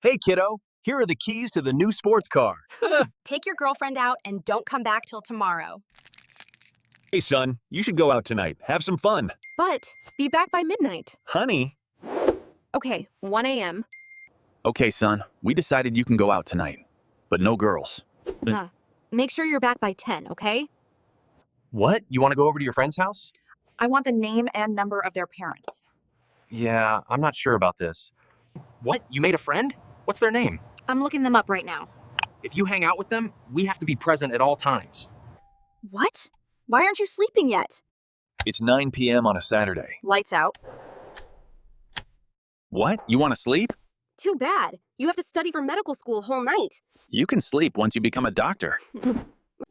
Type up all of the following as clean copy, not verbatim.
Hey, kiddo, here are the keys to the new sports car. Take your girlfriend out and don't come back till tomorrow. Hey, son, you should go out tonight. Have some fun. But be back by midnight. Honey. Okay, 1 a.m. Okay, son, we decided you can go out tonight, but no girls. Make sure you're back by 10, okay? What? You want to go over to your friend's house? I want the name and number of their parents. Yeah, I'm not sure about this. What? You made a friend? What's their name? I'm looking them up right now. If you hang out with them, we have to be present at all times. What? Why aren't you sleeping yet? It's 9 p.m. on a Saturday. Lights out. What? You want to sleep? Too bad. You have to study for medical school whole night. You can sleep once you become a doctor.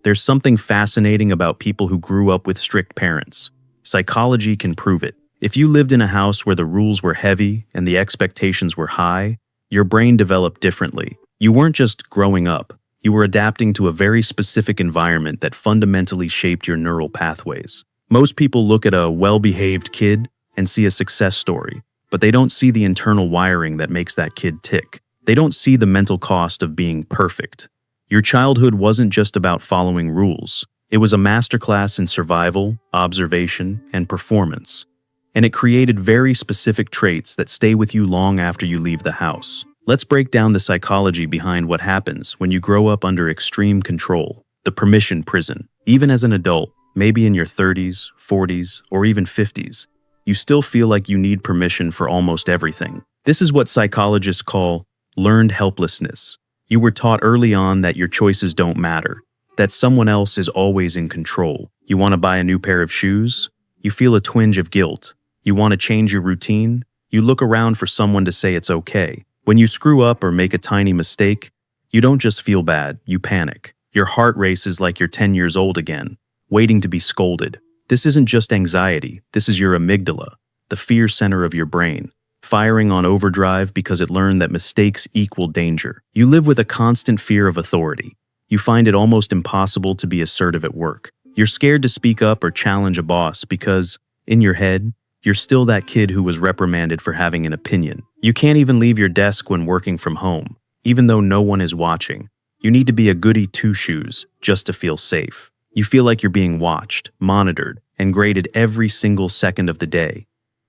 There's something fascinating about people who grew up with strict parents. Psychology can prove it. If you lived in a house where the rules were heavy and the expectations were high, your brain developed differently. You weren't just growing up. You were adapting to a very specific environment that fundamentally shaped your neural pathways. Most people look at a well-behaved kid and see a success story, but they don't see the internal wiring that makes that kid tick. They don't see the mental cost of being perfect. Your childhood wasn't just about following rules. It was a masterclass in survival, observation, and performance. And it created very specific traits that stay with you long after you leave the house. Let's break down the psychology behind what happens when you grow up under extreme control, the permission prison. Even as an adult, maybe in your 30s, 40s, or even 50s, you still feel like you need permission for almost everything. This is what psychologists call learned helplessness. You were taught early on that your choices don't matter, that someone else is always in control. You want to buy a new pair of shoes? You feel a twinge of guilt. You want to change your routine? You look around for someone to say it's okay. When you screw up or make a tiny mistake, you don't just feel bad, you panic. Your heart races like you're 10 years old again, waiting to be scolded. This isn't just anxiety, this is your amygdala, the fear center of your brain, firing on overdrive because it learned that mistakes equal danger. You live with a constant fear of authority. You find it almost impossible to be assertive at work. You're scared to speak up or challenge a boss because, in your head, you're still that kid who was reprimanded for having an opinion. You can't even leave your desk when working from home, even though no one is watching. You need to be a goody two-shoes just to feel safe. You feel like you're being watched, monitored, and graded every single second of the day.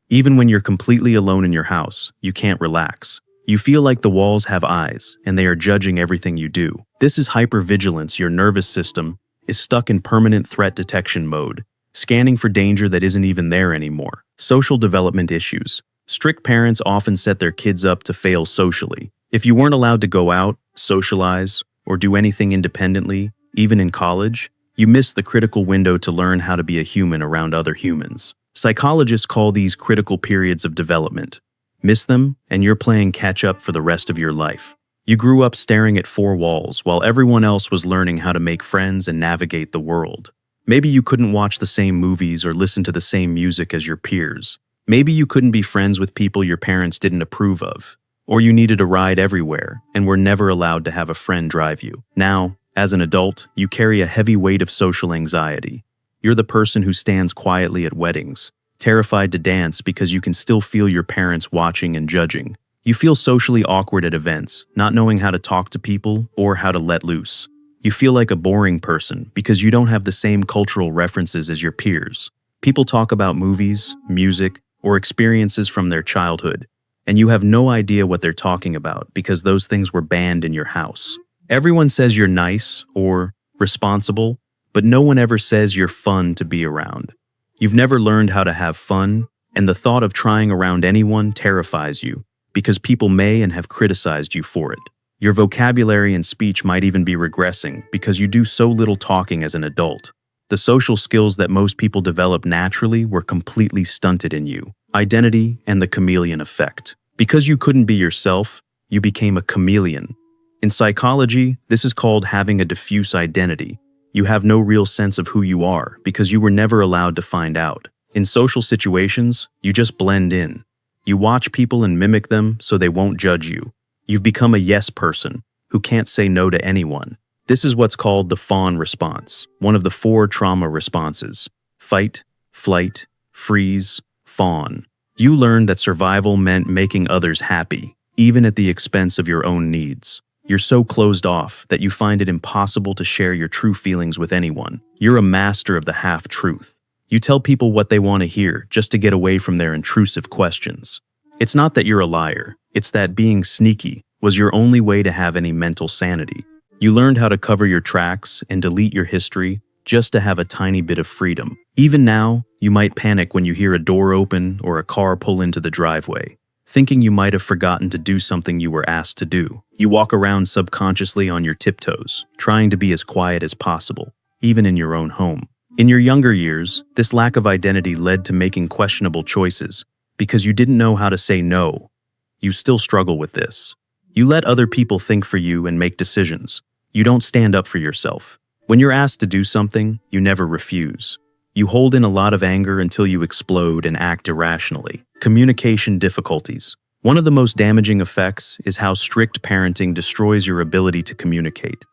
Even when you're completely alone in your house, you can't relax. You feel like the walls have eyes, and they are judging everything you do. This is hypervigilance. Your nervous system is stuck in permanent threat detection mode, scanning for danger that isn't even there anymore. Social development issues. Strict parents often set their kids up to fail socially. If you weren't allowed to go out, socialize, or do anything independently, even in college, you missed the critical window to learn how to be a human around other humans. Psychologists call these critical periods of development. Miss them, and you're playing catch-up for the rest of your life. You grew up staring at four walls while everyone else was learning how to make friends and navigate the world. Maybe you couldn't watch the same movies or listen to the same music as your peers. Maybe you couldn't be friends with people your parents didn't approve of. Or you needed a ride everywhere and were never allowed to have a friend drive you. Now, as an adult, you carry a heavy weight of social anxiety. You're the person who stands quietly at weddings, terrified to dance because you can still feel your parents watching and judging. You feel socially awkward at events, not knowing how to talk to people or how to let loose. You feel like a boring person because you don't have the same cultural references as your peers. People talk about movies, music, or experiences from their childhood, and you have no idea what they're talking about because those things were banned in your house. Everyone says you're nice or responsible, but no one ever says you're fun to be around. You've never learned how to have fun, and the thought of trying around anyone terrifies you because people may and have criticized you for it. Your vocabulary and speech might even be regressing because you do so little talking as an adult. The social skills that most people develop naturally were completely stunted in you. Identity and the chameleon effect. Because you couldn't be yourself, you became a chameleon. In psychology, this is called having a diffuse identity. You have no real sense of who you are because you were never allowed to find out. In social situations, you just blend in. You watch people and mimic them so they won't judge you. You've become a yes person who can't say no to anyone. This is what's called the fawn response, one of the 4 trauma responses: fight, flight, freeze, fawn. You learned that survival meant making others happy, even at the expense of your own needs. You're so closed off that you find it impossible to share your true feelings with anyone. You're a master of the half-truth. You tell people what they want to hear just to get away from their intrusive questions. It's not that you're a liar, it's that being sneaky was your only way to have any mental sanity. You learned how to cover your tracks and delete your history just to have a tiny bit of freedom. Even now, you might panic when you hear a door open or a car pull into the driveway, thinking you might have forgotten to do something you were asked to do. You walk around subconsciously on your tiptoes, trying to be as quiet as possible, even in your own home. In your younger years, this lack of identity led to making questionable choices because you didn't know how to say no. You still struggle with this. You let other people think for you and make decisions. You don't stand up for yourself. When you're asked to do something, you never refuse. You hold in a lot of anger until you explode and act irrationally. Communication difficulties. One of the most damaging effects is how strict parenting destroys your ability to communicate.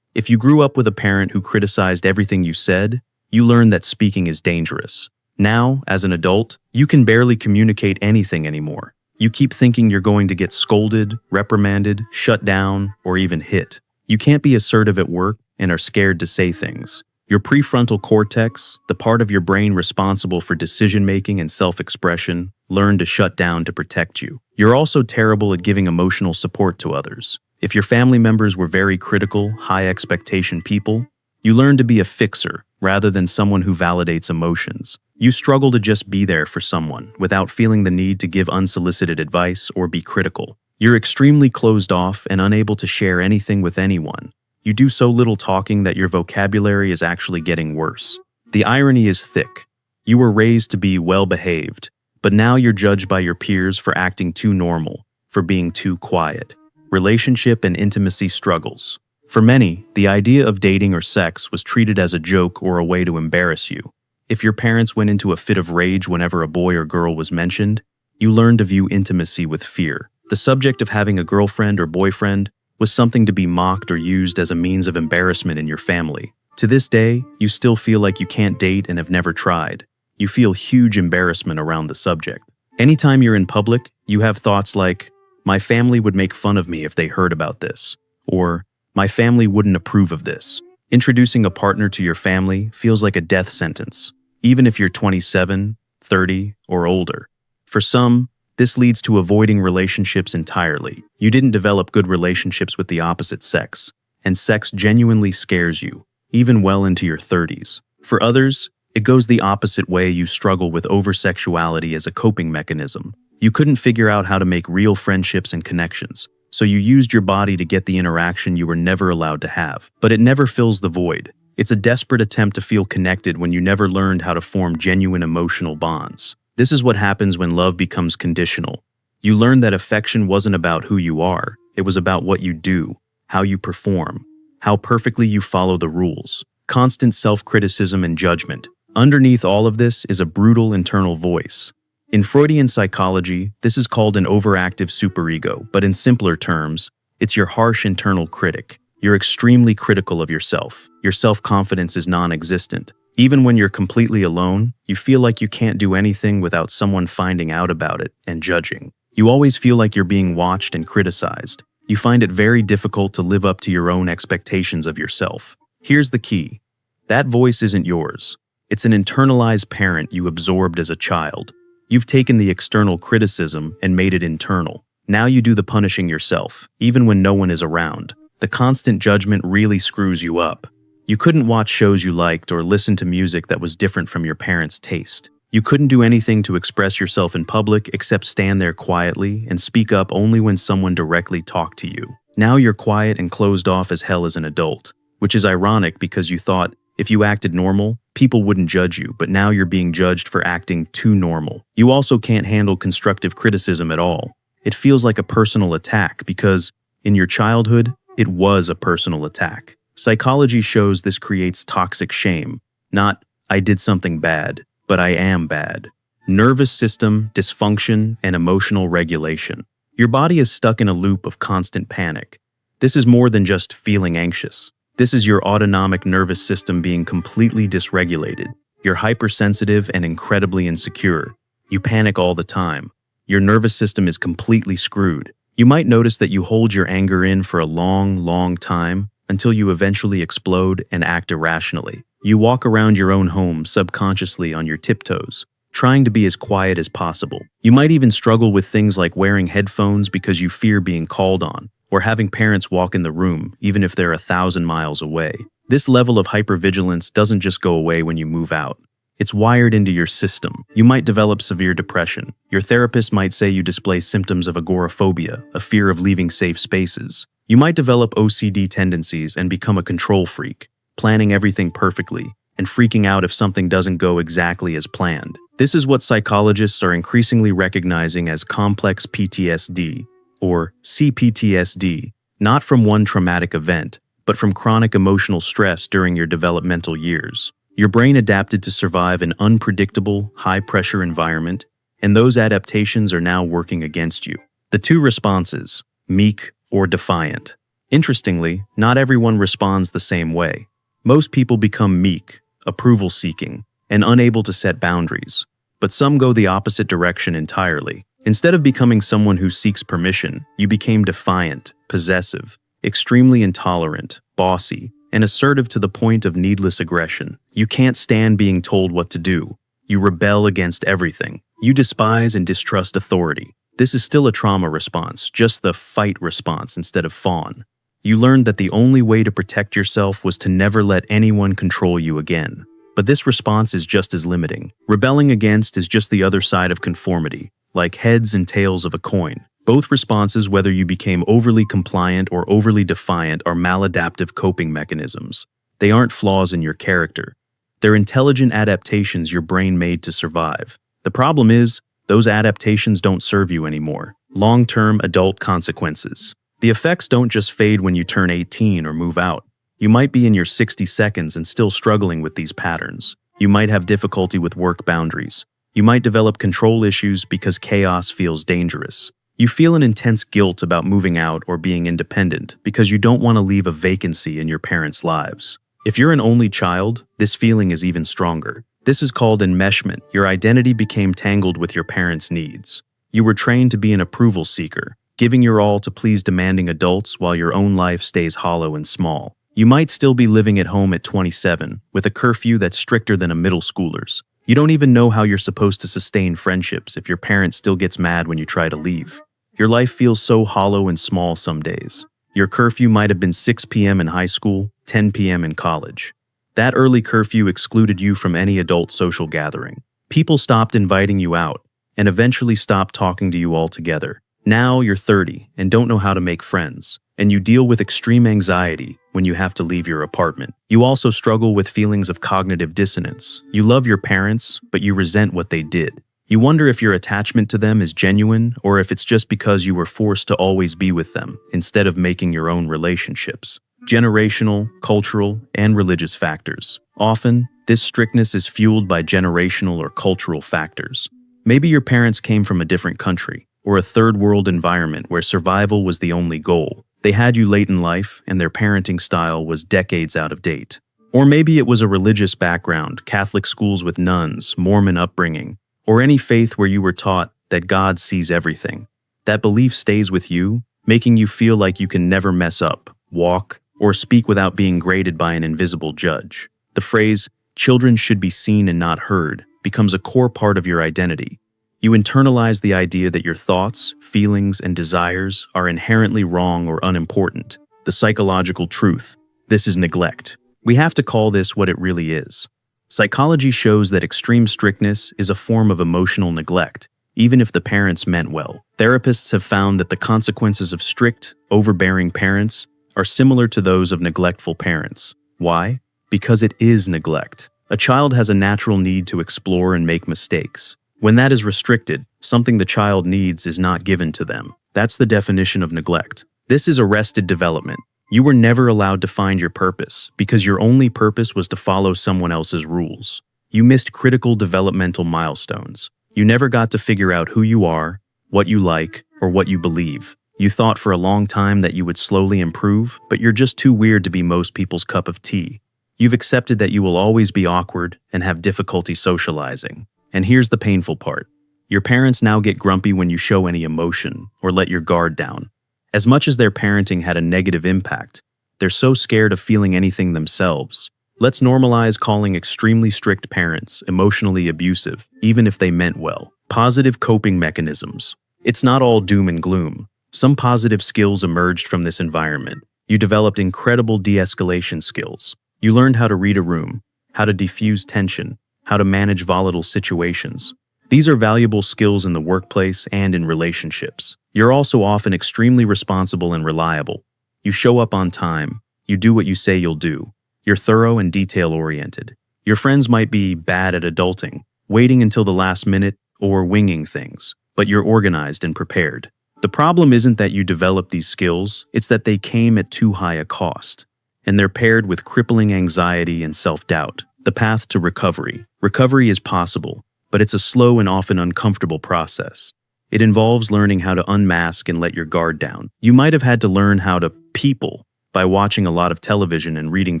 If you grew up with a parent who criticized everything you said, you learn that speaking is dangerous. Now, as an adult, you can barely communicate anything anymore. You keep thinking you're going to get scolded, reprimanded, shut down, or even hit. You can't be assertive at work and are scared to say things. Your prefrontal cortex, the part of your brain responsible for decision-making and self-expression, learned to shut down to protect you. You're also terrible at giving emotional support to others. If your family members were very critical, high-expectation people, you learn to be a fixer rather than someone who validates emotions. You struggle to just be there for someone without feeling the need to give unsolicited advice or be critical. You're extremely closed off and unable to share anything with anyone. You do so little talking that your vocabulary is actually getting worse. The irony is thick. You were raised to be well-behaved, but now you're judged by your peers for acting too normal, for being too quiet. Relationship and intimacy struggles. For many, the idea of dating or sex was treated as a joke or a way to embarrass you. If your parents went into a fit of rage whenever a boy or girl was mentioned, you learned to view intimacy with fear. The subject of having a girlfriend or boyfriend was something to be mocked or used as a means of embarrassment in your family. To this day, you still feel like you can't date and have never tried. You feel huge embarrassment around the subject. Anytime you're in public, you have thoughts like, my family would make fun of me if they heard about this, or my family wouldn't approve of this. Introducing a partner to your family feels like a death sentence, even if you're 27, 30, or older. For some, this leads to avoiding relationships entirely. You didn't develop good relationships with the opposite sex, and sex genuinely scares you, even well into your 30s. For others, it goes the opposite way. You struggle with over-sexuality as a coping mechanism. You couldn't figure out how to make real friendships and connections, so you used your body to get the interaction you were never allowed to have. But it never fills the void. It's a desperate attempt to feel connected when you never learned how to form genuine emotional bonds. This is what happens when love becomes conditional. You learn that affection wasn't about who you are, it was about what you do, how you perform, how perfectly you follow the rules. Constant self-criticism and judgment. Underneath all of this is a brutal internal voice. In Freudian psychology, this is called an overactive superego, but in simpler terms, it's your harsh internal critic. You're extremely critical of yourself. Your self-confidence is non-existent. Even when you're completely alone, you feel like you can't do anything without someone finding out about it and judging. You always feel like you're being watched and criticized. You find it very difficult to live up to your own expectations of yourself. Here's the key. That voice isn't yours. It's an internalized parent you absorbed as a child. You've taken the external criticism and made it internal. Now you do the punishing yourself, even when no one is around. The constant judgment really screws you up. You couldn't watch shows you liked or listen to music that was different from your parents' taste. You couldn't do anything to express yourself in public except stand there quietly and speak up only when someone directly talked to you. Now you're quiet and closed off as hell as an adult, which is ironic because you thought if you acted normal, people wouldn't judge you, but now you're being judged for acting too normal. You also can't handle constructive criticism at all. It feels like a personal attack because, in your childhood, it was a personal attack. Psychology shows this creates toxic shame, not, I did something bad, but I am bad. Nervous system, dysfunction, and emotional regulation. Your body is stuck in a loop of constant panic. This is more than just feeling anxious. This is your autonomic nervous system being completely dysregulated. You're hypersensitive and incredibly insecure. You panic all the time. Your nervous system is completely screwed. You might notice that you hold your anger in for a long, long time until you eventually explode and act irrationally. You walk around your own home subconsciously on your tiptoes, trying to be as quiet as possible. You might even struggle with things like wearing headphones because you fear being called on, or having parents walk in the room even if they're 1,000 miles away. This level of hypervigilance doesn't just go away when you move out. It's wired into your system. You might develop severe depression. Your therapist might say you display symptoms of agoraphobia, a fear of leaving safe spaces. You might develop OCD tendencies and become a control freak, planning everything perfectly and freaking out if something doesn't go exactly as planned. This is what psychologists are increasingly recognizing as complex PTSD, or CPTSD, not from one traumatic event, but from chronic emotional stress during your developmental years. Your brain adapted to survive an unpredictable, high-pressure environment, and those adaptations are now working against you. The two responses, meek or defiant. Interestingly, not everyone responds the same way. Most people become meek, approval-seeking, and unable to set boundaries, but some go the opposite direction entirely. Instead of becoming someone who seeks permission, you became defiant, possessive, extremely intolerant, bossy, and assertive to the point of needless aggression. You can't stand being told what to do. You rebel against everything. You despise and distrust authority. This is still a trauma response, just the fight response instead of fawn. You learned that the only way to protect yourself was to never let anyone control you again. But this response is just as limiting. Rebelling against is just the other side of conformity, like heads and tails of a coin. Both responses, whether you became overly compliant or overly defiant, are maladaptive coping mechanisms. They aren't flaws in your character. They're intelligent adaptations your brain made to survive. The problem is, those adaptations don't serve you anymore. Long-term adult consequences. The effects don't just fade when you turn 18 or move out. You might be in your 60 seconds and still struggling with these patterns. You might have difficulty with work boundaries. You might develop control issues because chaos feels dangerous. You feel an intense guilt about moving out or being independent because you don't want to leave a vacancy in your parents' lives. If you're an only child, this feeling is even stronger. This is called enmeshment. Your identity became tangled with your parents' needs. You were trained to be an approval seeker, giving your all to please demanding adults while your own life stays hollow and small. You might still be living at home at 27, with a curfew that's stricter than a middle schooler's. You don't even know how you're supposed to sustain friendships if your parent still gets mad when you try to leave. Your life feels so hollow and small some days. Your curfew might have been 6 p.m. in high school, 10 p.m. in college. That early curfew excluded you from any adult social gathering. People stopped inviting you out, and eventually stopped talking to you altogether. Now you're 30 and don't know how to make friends, and you deal with extreme anxiety when you have to leave your apartment. You also struggle with feelings of cognitive dissonance. You love your parents, but you resent what they did. You wonder if your attachment to them is genuine or if it's just because you were forced to always be with them instead of making your own relationships. Generational, cultural, and religious factors. Often, this strictness is fueled by generational or cultural factors. Maybe your parents came from a different country or a third world environment where survival was the only goal. They had you late in life and their parenting style was decades out of date. Or maybe it was a religious background, Catholic schools with nuns, Mormon upbringing, or any faith where you were taught that God sees everything. That belief stays with you, making you feel like you can never mess up, walk, or speak without being graded by an invisible judge. The phrase, "children should be seen and not heard," becomes a core part of your identity. You internalize the idea that your thoughts, feelings, and desires are inherently wrong or unimportant. The psychological truth. This is neglect. We have to call this what it really is. Psychology shows that extreme strictness is a form of emotional neglect, even if the parents meant well. Therapists have found that the consequences of strict, overbearing parents are similar to those of neglectful parents. Why? Because it is neglect. A child has a natural need to explore and make mistakes. When that is restricted, something the child needs is not given to them. That's the definition of neglect. This is arrested development. You were never allowed to find your purpose because your only purpose was to follow someone else's rules. You missed critical developmental milestones. You never got to figure out who you are, what you like, or what you believe. You thought for a long time that you would slowly improve, but you're just too weird to be most people's cup of tea. You've accepted that you will always be awkward and have difficulty socializing. And here's the painful part. Your parents now get grumpy when you show any emotion or let your guard down. As much as their parenting had a negative impact, they're so scared of feeling anything themselves. Let's normalize calling extremely strict parents emotionally abusive, even if they meant well. Positive coping mechanisms. It's not all doom and gloom. Some positive skills emerged from this environment. You developed incredible de-escalation skills. You learned how to read a room, how to diffuse tension, how to manage volatile situations. These are valuable skills in the workplace and in relationships. You're also often extremely responsible and reliable. You show up on time. You do what you say you'll do. You're thorough and detail-oriented. Your friends might be bad at adulting, waiting until the last minute, or winging things, but you're organized and prepared. The problem isn't that you developed these skills, it's that they came at too high a cost. And they're paired with crippling anxiety and self-doubt. The path to recovery. Recovery is possible, but it's a slow and often uncomfortable process. It involves learning how to unmask and let your guard down. You might have had to learn how to people by watching a lot of television and reading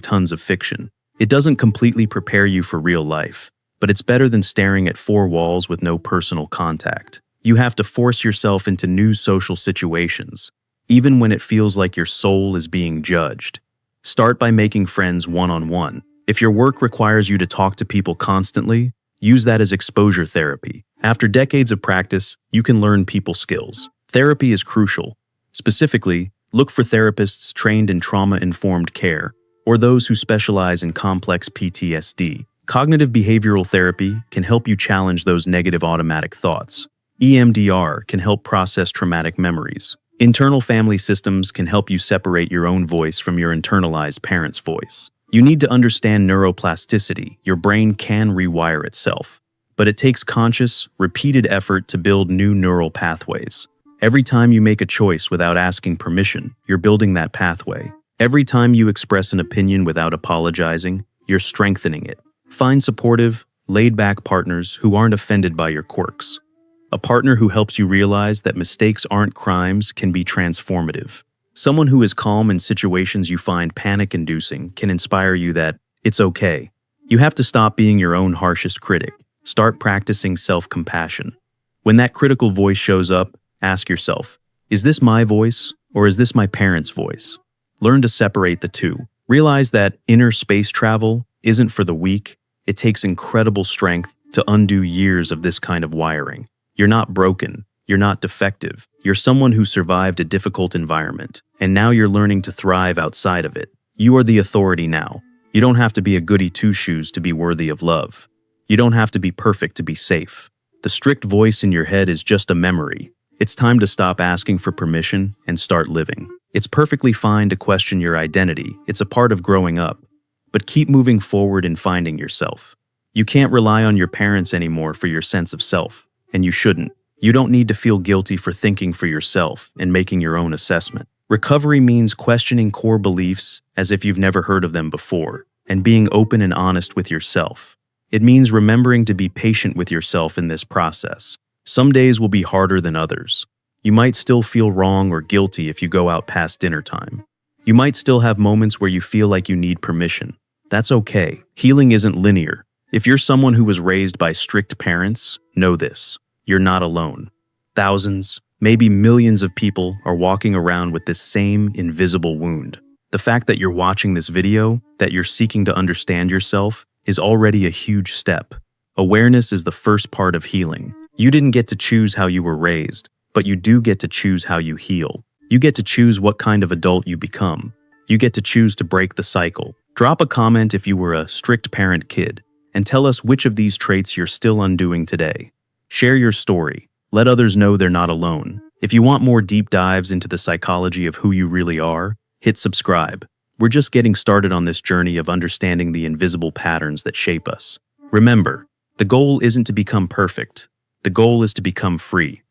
tons of fiction. It doesn't completely prepare you for real life, but it's better than staring at four walls with no personal contact. You have to force yourself into new social situations, even when it feels like your soul is being judged. Start by making friends one-on-one. If your work requires you to talk to people constantly, use that as exposure therapy. After decades of practice, you can learn people skills. Therapy is crucial. Specifically, look for therapists trained in trauma-informed care or those who specialize in complex PTSD. Cognitive behavioral therapy can help you challenge those negative automatic thoughts. EMDR can help process traumatic memories. Internal family systems can help you separate your own voice from your internalized parent's voice. You need to understand neuroplasticity. Your brain can rewire itself, but it takes conscious, repeated effort to build new neural pathways. Every time you make a choice without asking permission, you're building that pathway. Every time you express an opinion without apologizing, you're strengthening it. Find supportive, laid-back partners who aren't offended by your quirks. A partner who helps you realize that mistakes aren't crimes can be transformative. Someone who is calm in situations you find panic-inducing can inspire you that it's okay. You have to stop being your own harshest critic. Start practicing self-compassion. When that critical voice shows up, ask yourself, is this my voice or is this my parents' voice? Learn to separate the two. Realize that inner space travel isn't for the weak. It takes incredible strength to undo years of this kind of wiring. You're not broken. You're not defective. You're someone who survived a difficult environment, and now you're learning to thrive outside of it. You are the authority now. You don't have to be a goody two-shoes to be worthy of love. You don't have to be perfect to be safe. The strict voice in your head is just a memory. It's time to stop asking for permission and start living. It's perfectly fine to question your identity. It's a part of growing up. But keep moving forward and finding yourself. You can't rely on your parents anymore for your sense of self, and you shouldn't. You don't need to feel guilty for thinking for yourself and making your own assessment. Recovery means questioning core beliefs as if you've never heard of them before, and being open and honest with yourself. It means remembering to be patient with yourself in this process. Some days will be harder than others. You might still feel wrong or guilty if you go out past dinner time. You might still have moments where you feel like you need permission. That's okay. Healing isn't linear. If you're someone who was raised by strict parents, know this. You're not alone. Thousands, maybe millions of people are walking around with this same invisible wound. The fact that you're watching this video, that you're seeking to understand yourself, is already a huge step. Awareness is the first part of healing. You didn't get to choose how you were raised, but you do get to choose how you heal. You get to choose what kind of adult you become. You get to choose to break the cycle. Drop a comment if you were a strict parent kid, and tell us which of these traits you're still undoing today. Share your story. Let others know they're not alone. If you want more deep dives into the psychology of who you really are, hit subscribe. We're just getting started on this journey of understanding the invisible patterns that shape us. Remember, the goal isn't to become perfect. The goal is to become free.